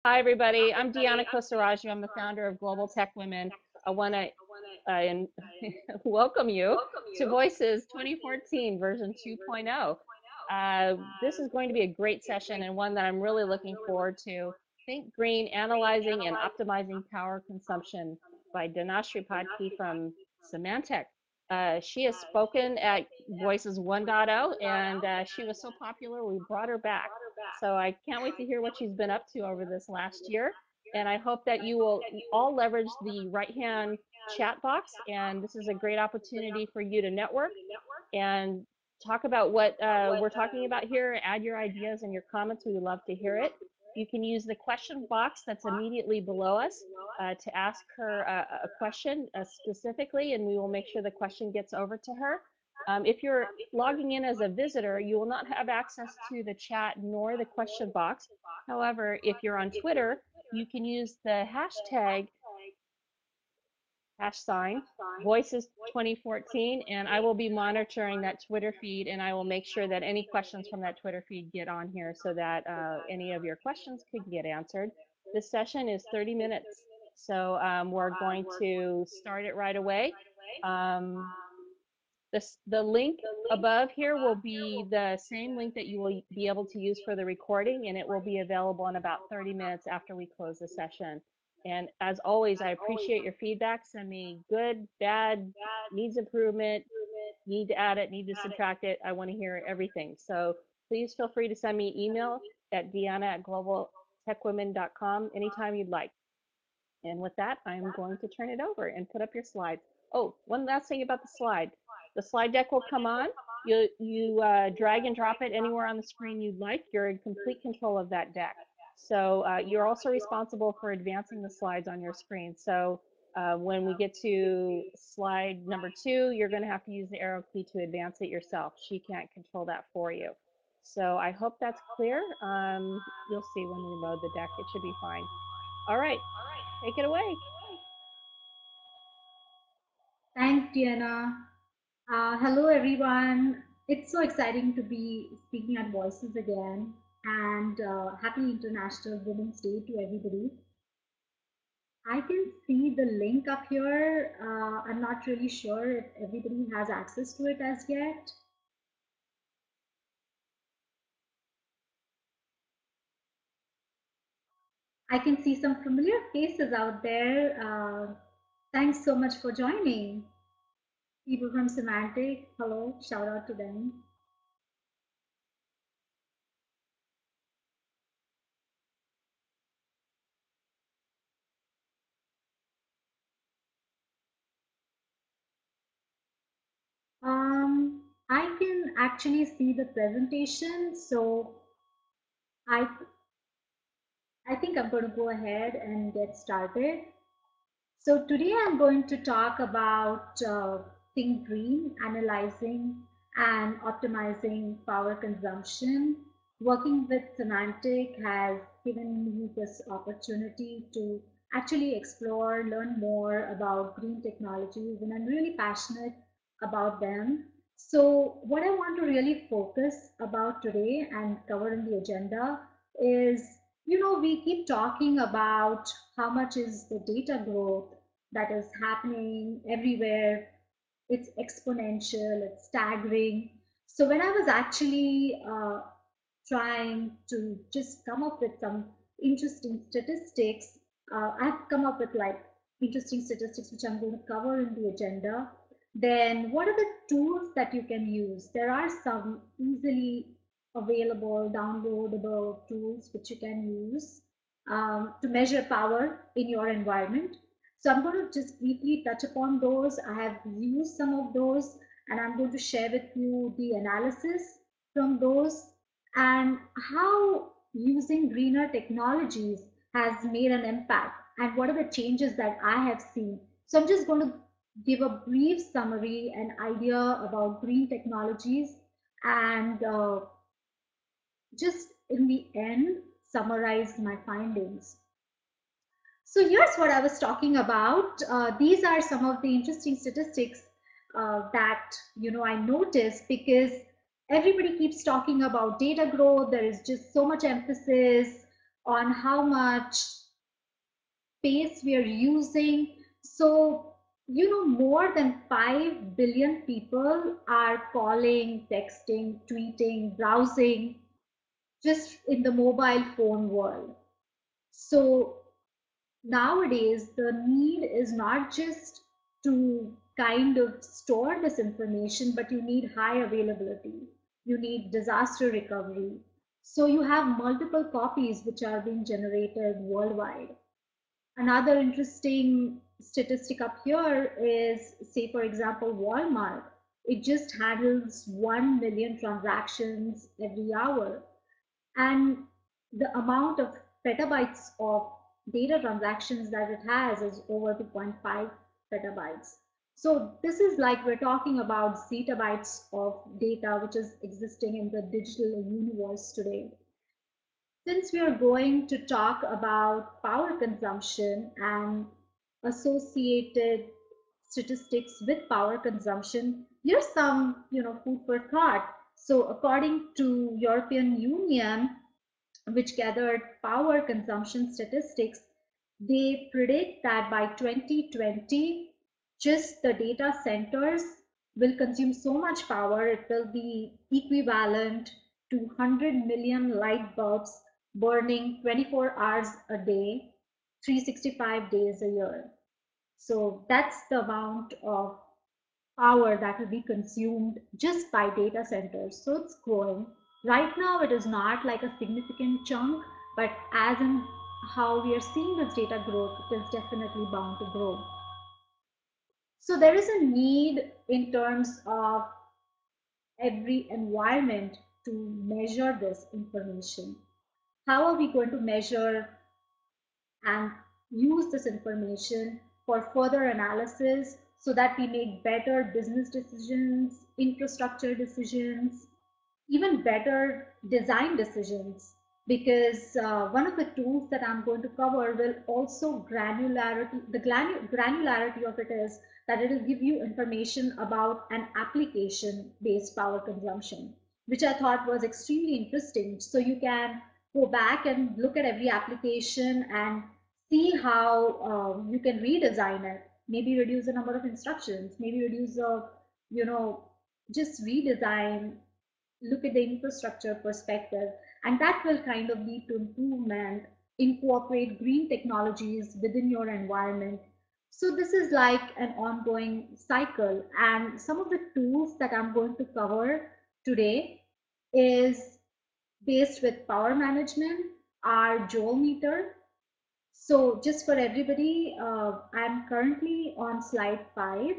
Hi, everybody. I'm Deanna Kosaraju. I'm the founder of Global Tech Women. I want to welcome you to Voices 2014 version 2.0. This is going to be a great session and one that I'm really looking forward to. Think Green, Analyzing and Optimizing Power Consumption by Dhanashri Phadke from Symantec. She has spoken at Voices 1.0 and she was so popular we brought her back. So I can't wait to hear what she's been up to over this last year. And I hope that you will all leverage the right-hand chat box. And this is a great opportunity for you to network and talk about what we're talking about here. Add your ideas and your comments. We would love to hear it. You can use the question box that's immediately below us to ask her a question specifically, and we will make sure the question gets over to her. If you're logging in as a visitor, you will not have access to the chat nor the question box. However, if you're on Twitter, you can use the hashtag # Voices 2014, and I will be monitoring that Twitter feed, and I will make sure that any questions from that Twitter feed get on here so that any of your questions could get answered. This session is 30 minutes, so we're going to start it right away. The link above here will be the same link that you will be able to use for the recording, and it will be available in about 30 minutes after we close the session. And as always, I appreciate your feedback. Send me good, bad, needs improvement, need to add it, need to subtract it. I want to hear everything. So please feel free to send me email at deanna@globaltechwomen.com anytime you'd like. And with that, I'm going to turn it over and put up your slides. Oh, one last thing about the slide. The slide deck will come on. You drag and drop it anywhere on the screen you'd like. You're in complete control of that deck. So you're also responsible for advancing the slides on your screen. So when we get to slide number 2, you're going to have to use the arrow key to advance it yourself. She can't control that for you. So I hope that's clear. You'll see when we load the deck. It should be fine. All right. Take it away. Thanks, Diana. Hello, everyone. It's so exciting to be speaking at Voices again, and happy International Women's Day to everybody. I can see the link up here. I'm not really sure if everybody has access to it as yet. I can see some familiar faces out there. Thanks so much for joining. People from Symantec, hello, shout out to them. I can actually see the presentation, so I I think I'm going to go ahead and get started. So today I'm going to talk about Think Green, analyzing and optimizing power consumption. Working with Symantec has given me this opportunity to actually explore, learn more about green technologies, and I'm really passionate about them. So what I want to really focus about today and cover in the agenda is, we keep talking about how much is the data growth that is happening everywhere. It's exponential, it's staggering. So when I was actually trying to just come up with some interesting statistics, I've come up with like interesting statistics which I'm going to cover in the agenda. Then what are the tools that you can use? There are some easily available downloadable tools which you can use to measure power in your environment. So I'm going to just briefly touch upon those. I have used some of those, and I'm going to share with you the analysis from those and how using greener technologies has made an impact and what are the changes that I have seen. So I'm just going to give a brief summary and idea about green technologies and just in the end summarize my findings. So here's what I was talking about. These are some of the interesting statistics that I noticed because everybody keeps talking about data growth. There is just so much emphasis on how much space we are using. So, more than 5 billion people are calling, texting, tweeting, browsing just in the mobile phone world. So, nowadays, the need is not just to kind of store this information, but you need high availability. You need disaster recovery. So, you have multiple copies which are being generated worldwide. Another interesting statistic up here is, say, for example, Walmart. It just handles 1 million transactions every hour. And the amount of petabytes of data transactions that it has is over 2.5 petabytes. So this is like we're talking about zettabytes of data which is existing in the digital universe today. Since we are going to talk about power consumption and associated statistics with power consumption, here's some, food for thought. So according to European Union, which gathered power consumption statistics, they predict that by 2020, just the data centers will consume so much power, it will be equivalent to 100 million light bulbs burning 24 hours a day, 365 days a year. So that's the amount of power that will be consumed just by data centers. So it's growing. Right now, it is not like a significant chunk, but as in how we are seeing this data growth, it is definitely bound to grow. So there is a need in terms of every environment to measure this information. How are we going to measure and use this information for further analysis so that we make better business decisions, infrastructure decisions, even better design decisions? Because one of the tools that I'm going to cover will also granularity of it is that it will give you information about an application based power consumption, which I thought was extremely interesting. So you can go back and look at every application and see how you can redesign it, maybe reduce the number of instructions, maybe reduce the, you know, just redesign, look at the infrastructure perspective, and that will kind of lead to improvement, incorporate green technologies within your environment. So this is like an ongoing cycle, and some of the tools that I'm going to cover today is based with power management, our joule meter. So just for everybody, I'm currently on slide 5.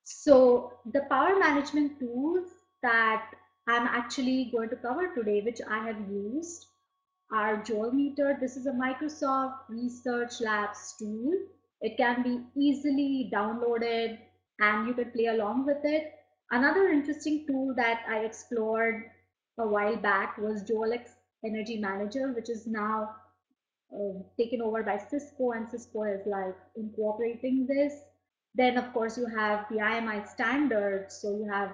So the power management tools that I'm actually going to cover today, which I have used, are Joule Meter. This is a Microsoft Research Labs tool. It can be easily downloaded and you can play along with it. Another interesting tool that I explored a while back was Jolex Energy Manager, which is now taken over by Cisco, and Cisco is like incorporating this. Then, of course, you have the IMI standard. So you have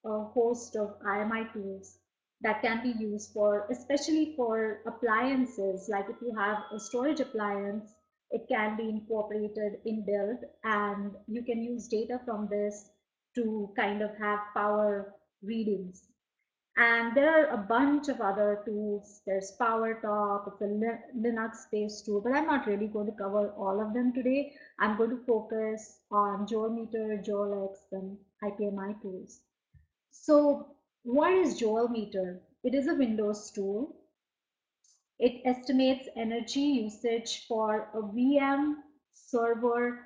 a host of IMI tools that can be used for, especially for appliances. Like if you have a storage appliance, it can be incorporated inbuilt, and you can use data from this to kind of have power readings. And there are a bunch of other tools. There's PowerTop, it's a Linux-based tool, but I'm not really going to cover all of them today. I'm going to focus on JoulMeter, JoulX, and IPMI tools. So what is JoulMeter? It is a Windows tool. It estimates energy usage for a VM, server,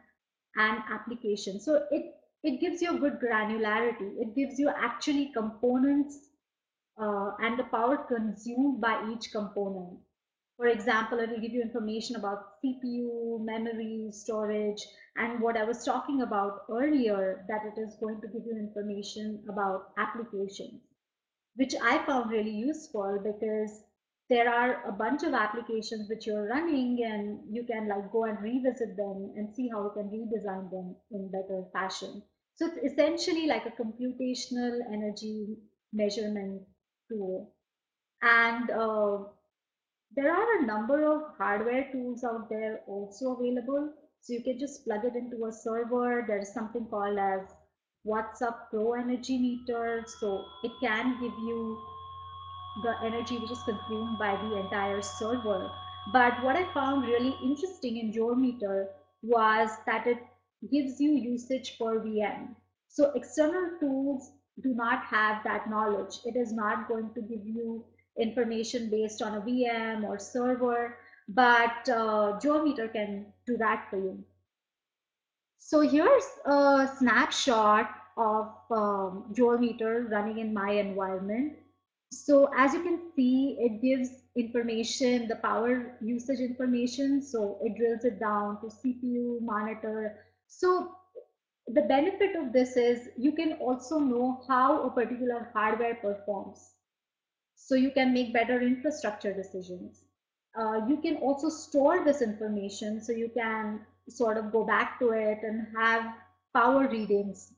and application. So it gives you a good granularity. It gives you actually components and the power consumed by each component. For example, it will give you information about CPU, memory, storage, and what I was talking about earlier, that it is going to give you information about applications, which I found really useful because there are a bunch of applications which you're running and you can like go and revisit them and see how you can redesign them in better fashion. So it's essentially like a computational energy measurement tool. And There are a number of hardware tools out there also available. So you can just plug it into a server. There's something called as WhatsApp Pro Energy Meter. So it can give you the energy which is consumed by the entire server. But what I found really interesting in Joule Meter was that it gives you usage per VM. So external tools do not have that knowledge. It is not going to give you information based on a VM or server, but Joule Meter can do that for you. So here's a snapshot of Joule Meter running in my environment. So as you can see, it gives information, the power usage information. So it drills it down to CPU, monitor. So the benefit of this is you can also know how a particular hardware performs. So you can make better infrastructure decisions. You can also store this information so you can sort of go back to it and have power readings.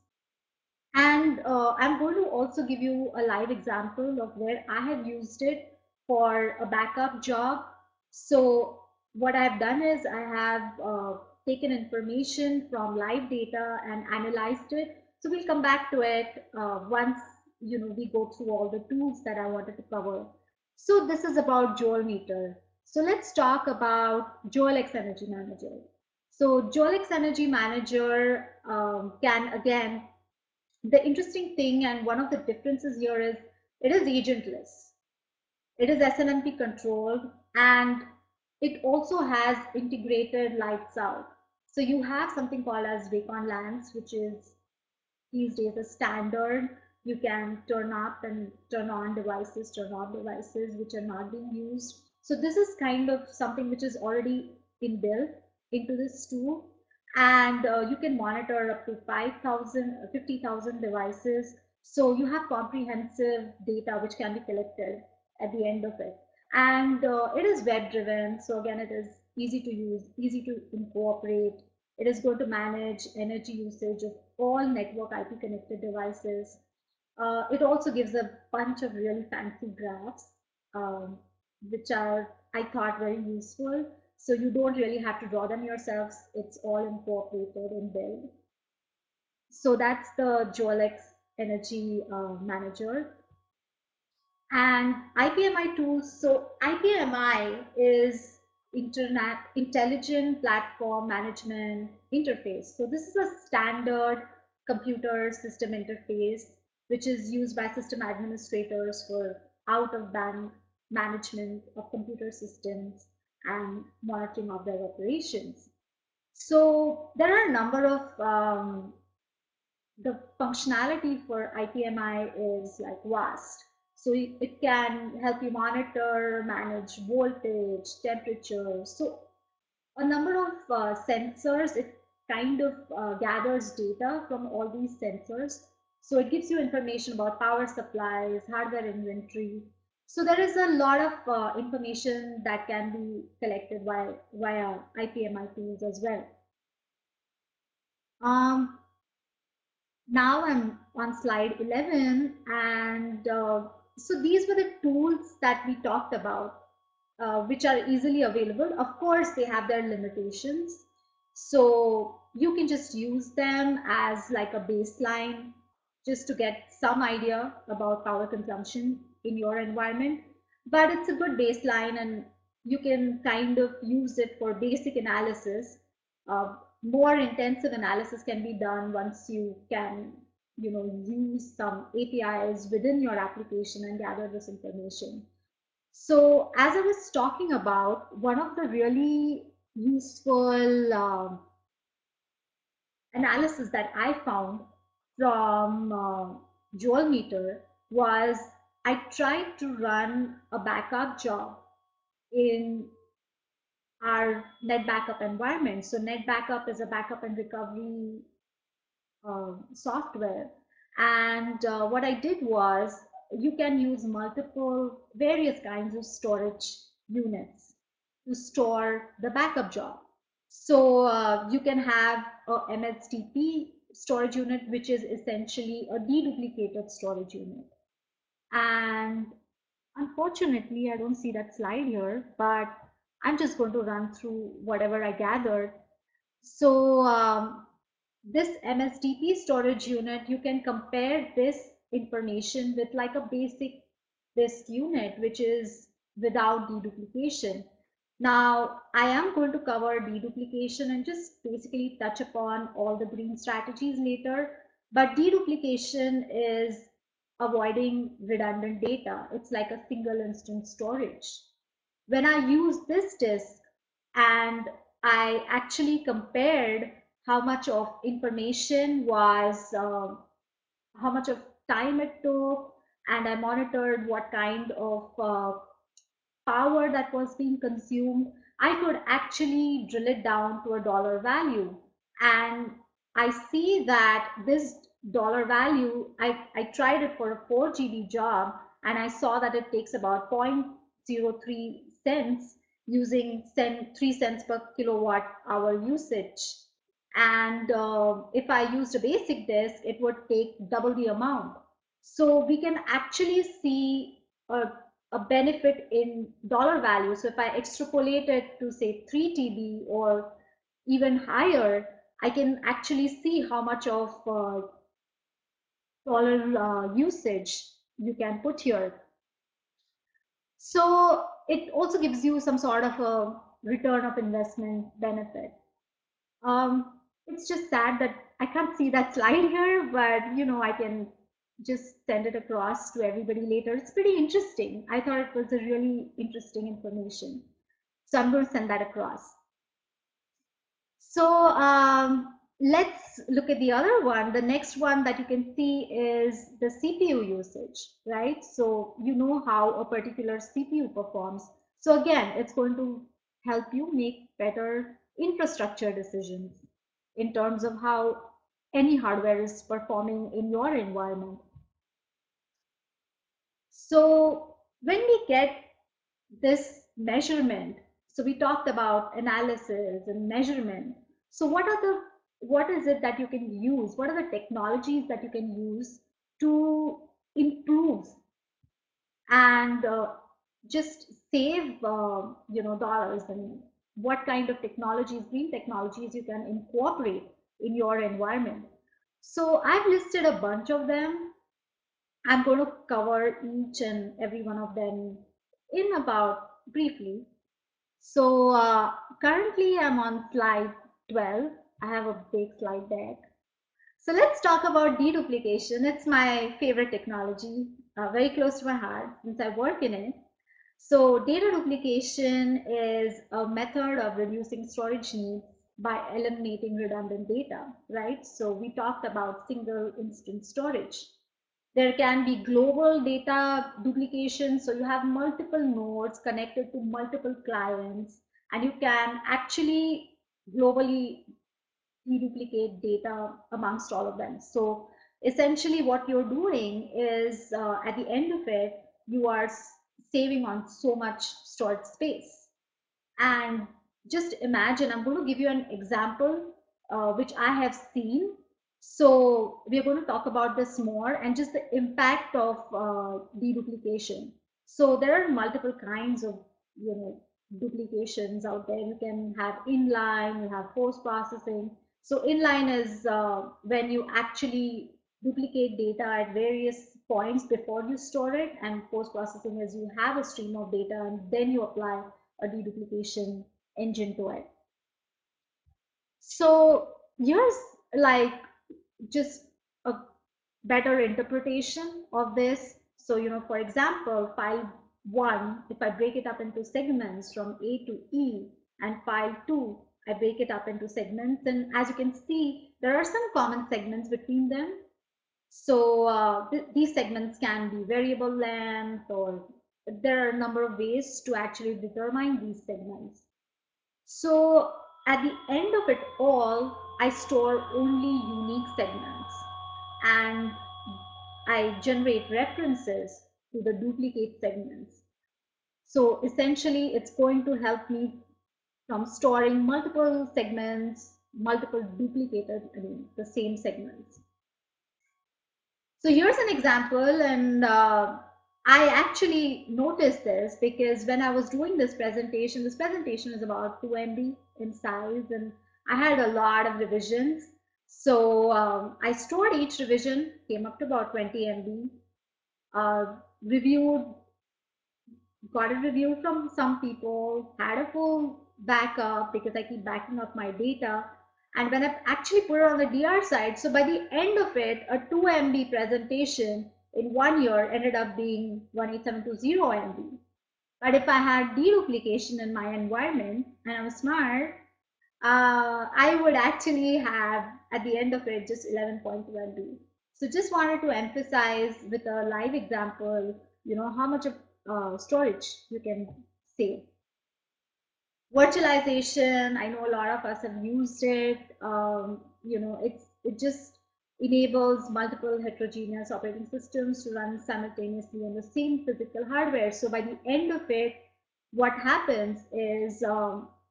And I'm going to also give you a live example of where I have used it for a backup job. So what I've done is I have taken information from live data and analyzed it. So we'll come back to it once we go through all the tools that I wanted to cover. So this is about Joule Meter. So let's talk about Joule Energy Manager. So Joule Energy Manager can again, the interesting thing and one of the differences here is it is agentless. It is SNMP controlled, and it also has integrated lights out. So you have something called as Wacom lamps, which is these days a standard. You can turn up and turn on devices, turn off devices which are not being used. So this is kind of something which is already inbuilt into this tool. And you can monitor up to 5,000, 50,000 devices. So you have comprehensive data which can be collected at the end of it. And it is web driven. So again, it is easy to use, easy to incorporate. It is going to manage energy usage of all network IP connected devices. It also gives a bunch of really fancy graphs, um, which are, I thought, very useful. So you don't really have to draw them yourselves. It's all incorporated in build. So that's the Jolex Energy Manager. And IPMI tools. So IPMI is Internet Intelligent Platform Management Interface. So this is a standard computer system interface which is used by system administrators for out of band management of computer systems and monitoring of their operations. So there are a number of the functionality for IPMI is like vast. So it can help you monitor, manage voltage, temperature. So a number of sensors, it kind of gathers data from all these sensors. So it gives you information about power supplies, hardware inventory. So there is a lot of information that can be collected via IPMI tools as well. Um, Now I'm on slide 11, and so these were the tools that we talked about, which are easily available. Of course, they have their limitations. So you can just use them as like a baseline just to get some idea about power consumption in your environment. But it's a good baseline, and you can kind of use it for basic analysis. More intensive analysis can be done once you can use some APIs within your application and gather this information. So as I was talking about, one of the really useful analysis that I found from Joule Meter was I tried to run a backup job in our net backup environment. So net backup is a backup and recovery software. And what I did was you can use multiple various kinds of storage units to store the backup job. So you can have a MSTP storage unit, which is essentially a deduplicated storage unit. And Unfortunately, I don't see that slide here, but I'm just going to run through whatever I gathered. So this MSDP storage unit, you can compare this information with like a basic disk unit, which is without deduplication. Now, I am going to cover deduplication and just basically touch upon all the green strategies later. But deduplication is avoiding redundant data. It's like a single instance storage. When I use this disk and I actually compared how much of information was, how much of time it took, and I monitored what kind of power that was being consumed, I could actually drill it down to a dollar value. And I see that this dollar value, I tried it for a 4 GB job, and I saw that it takes about 0.03 cents using 3 cents per kilowatt hour usage. And if I used a basic disk, it would take double the amount. So we can actually see a benefit in dollar value. So if I extrapolate it to say 3 TB or even higher, I can actually see how much of dollar usage you can put here. So it also gives you some sort of a return of investment benefit. It's just sad that I can't see that slide here, but I can just send it across to everybody later. It's pretty interesting. I thought it was a really interesting information. So I'm going to send that across. So let's look at the other one. The next one that you can see is the CPU usage, right? So you know how a particular CPU performs. So again, it's going to help you make better infrastructure decisions in terms of how any hardware is performing in your environment. So when we get this measurement, so we talked about analysis and measurement. So what is it that you can use? What are the technologies that you can use to improve and just save dollars, and what kind of technologies, green technologies, you can incorporate in your environment? So I've listed a bunch of them. I'm going to cover each and every one of them in about briefly. So currently I'm on slide 12. I have a big slide deck. So let's talk about deduplication. It's my favorite technology, very close to my heart since I work in it. So data duplication is a method of reducing storage needs by eliminating redundant data, right? So we talked about single instance storage. There can be global data duplication. So you have multiple nodes connected to multiple clients, and you can actually globally deduplicate data amongst all of them. So essentially what you're doing is at the end of it, you are saving on so much storage space. And just imagine, I'm going to give you an example which I have seen. So we're going to talk about this more and just the impact of deduplication. So there are multiple kinds of, duplications out there. You can have inline, you have post processing. So inline is when you actually duplicate data at various points before you store it, and post processing is you have a stream of data and then you apply a deduplication engine to it. So here's like just a better interpretation of this. So, for example, file 1, if I break it up into segments from A to E, and file 2, I break it up into segments. And as you can see, there are some common segments between them. So these segments can be variable length, or there are a number of ways to actually determine these segments. So at the end of it all, I store only unique segments, and I generate references to the duplicate segments. So essentially, it's going to help me from storing multiple segments, multiple duplicated, the same segments. So here's an example, and I actually noticed this because when I was doing this presentation is about 2 MB in size, and I had a lot of revisions. So I stored each revision, came up to about 20 MB, reviewed, got a review from some people, had a full backup because I keep backing up my data. And when I actually put it on the DR side, so by the end of it, a 2 MB presentation in 1 year ended up being 18720 MB. But if I had deduplication in my environment and I'm smart, I would actually have at the end of it just 11.2 MB. So just wanted to emphasize with a live example, how much of storage you can save. Virtualization, I know a lot of us have used it. It just enables multiple heterogeneous operating systems to run simultaneously on the same physical hardware. So by the end of it, what happens is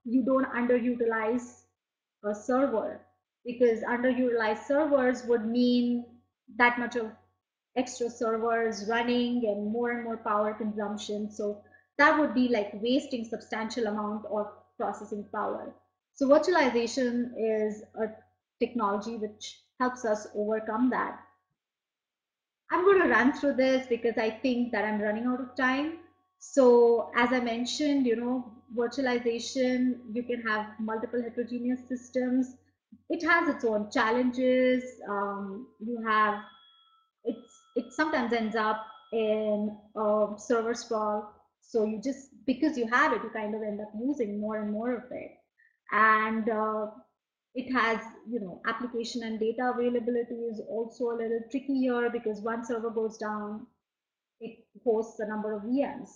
you don't underutilize a server, because underutilized servers would mean that much of extra servers running and more power consumption. So that would be like wasting substantial amount of processing power. So virtualization is a technology which helps us overcome that. I'm going to run through this because I think that I'm running out of time. So as I mentioned, virtualization, you can have multiple heterogeneous systems. It has its own challenges. You have it sometimes ends up in server sprawl. So you just, because you have it, you kind of end up using more and more of it. And it has, application and data availability is also a little tricky here, because one server goes down, it hosts a number of VMs.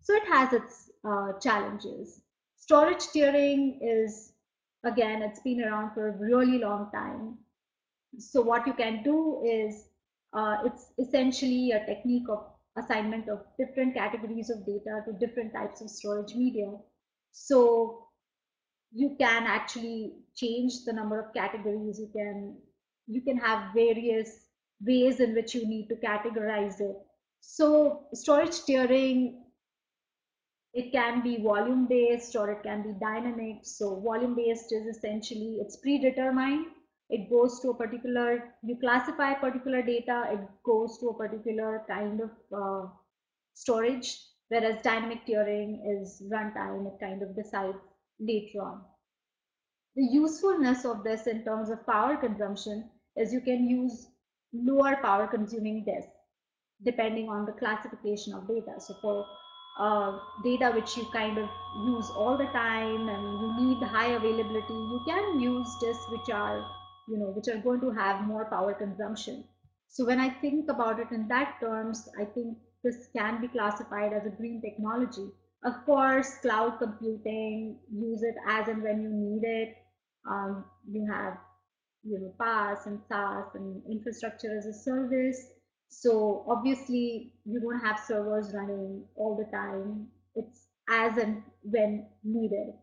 So it has its challenges. Storage tiering is, again, it's been around for a really long time. So what you can do is, it's essentially a technique of assignment of different categories of data to different types of storage media. So you can actually change the number of categories. You can have various ways in which you need to categorize it. So storage tiering, it can be volume based or it can be dynamic. So volume based is essentially, it's predetermined. It goes to a particular, you classify particular data, it goes to a particular kind of storage, whereas dynamic tiering is runtime, it kind of decides later on. The usefulness of this in terms of power consumption is you can use lower power consuming disks depending on the classification of data. So for data which you kind of use all the time and you need high availability, you can use disks which are going to have more power consumption. So when I think about it in that terms, I think this can be classified as a green technology. Of course, cloud computing, use it as and when you need it. You have PaaS and SaaS and infrastructure as a service. So obviously you don't have servers running all the time. It's as and when needed.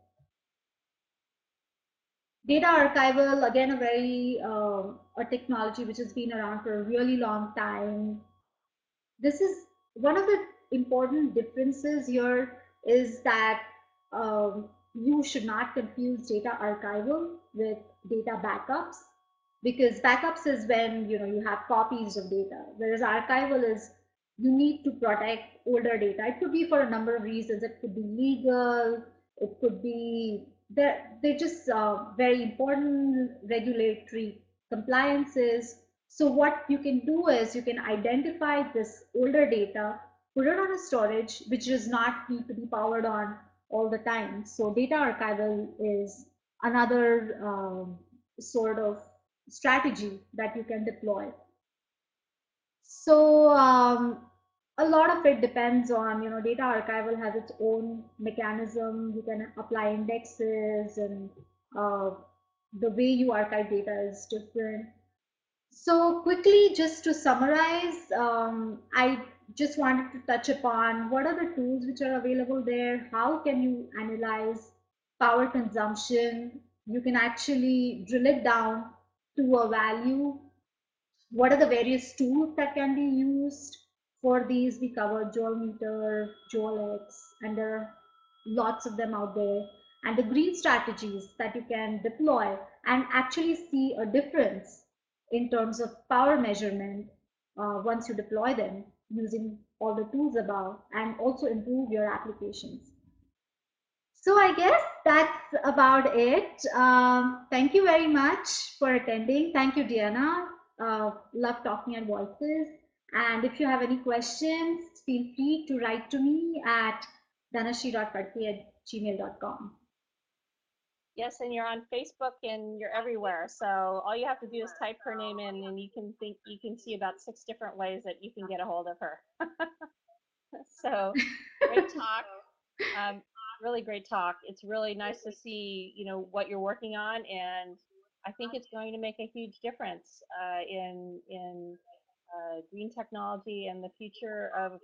Data archival, again, a technology which has been around for a really long time. This is one of the important differences here, is that you should not confuse data archival with data backups, because backups is when you have copies of data, whereas archival is, you need to protect older data. It could be for a number of reasons. It could be legal, it could be, they're just very important regulatory compliances. So what you can do is you can identify this older data, put it on a storage which does not need to be powered on all the time. So data archival is another sort of strategy that you can deploy. So a lot of it depends on, data archival has its own mechanism. You can apply indexes, and uh, the way you archive data is different. So quickly, just to summarize, I just wanted to touch upon what are the tools which are available there. How can you analyze power consumption? You can actually drill it down to a value. What are the various tools that can be used? For these, we covered Joel Meter, Joel X, and there are lots of them out there. And the green strategies that you can deploy and actually see a difference in terms of power measurement once you deploy them using all the tools above and also improve your applications. So I guess that's about it. Thank you very much for attending. Thank you, Diana. Love talking at Voices. And if you have any questions, feel free to write to me at dhanashri.phadke@gmail.com. Yes, and you're on Facebook and you're everywhere. So all you have to do is type her name in and you can see about 6 different ways that you can get a hold of her. So great talk. Um, really great talk. It's really nice to see, what you're working on, and I think it's going to make a huge difference in green technology and the future of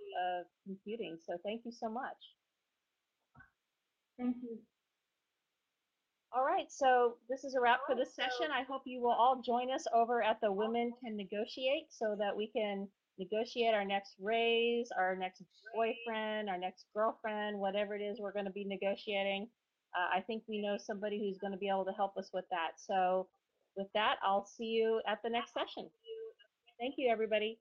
computing. So thank you so much. Thank you. All right, so this is a wrap for this session. I hope you will all join us over at the Women Can Negotiate so that we can negotiate our next raise, our next boyfriend, our next girlfriend, whatever it is we're going to be negotiating. I think we know somebody who's going to be able to help us with that. So with that, I'll see you at the next session. Thank you, everybody.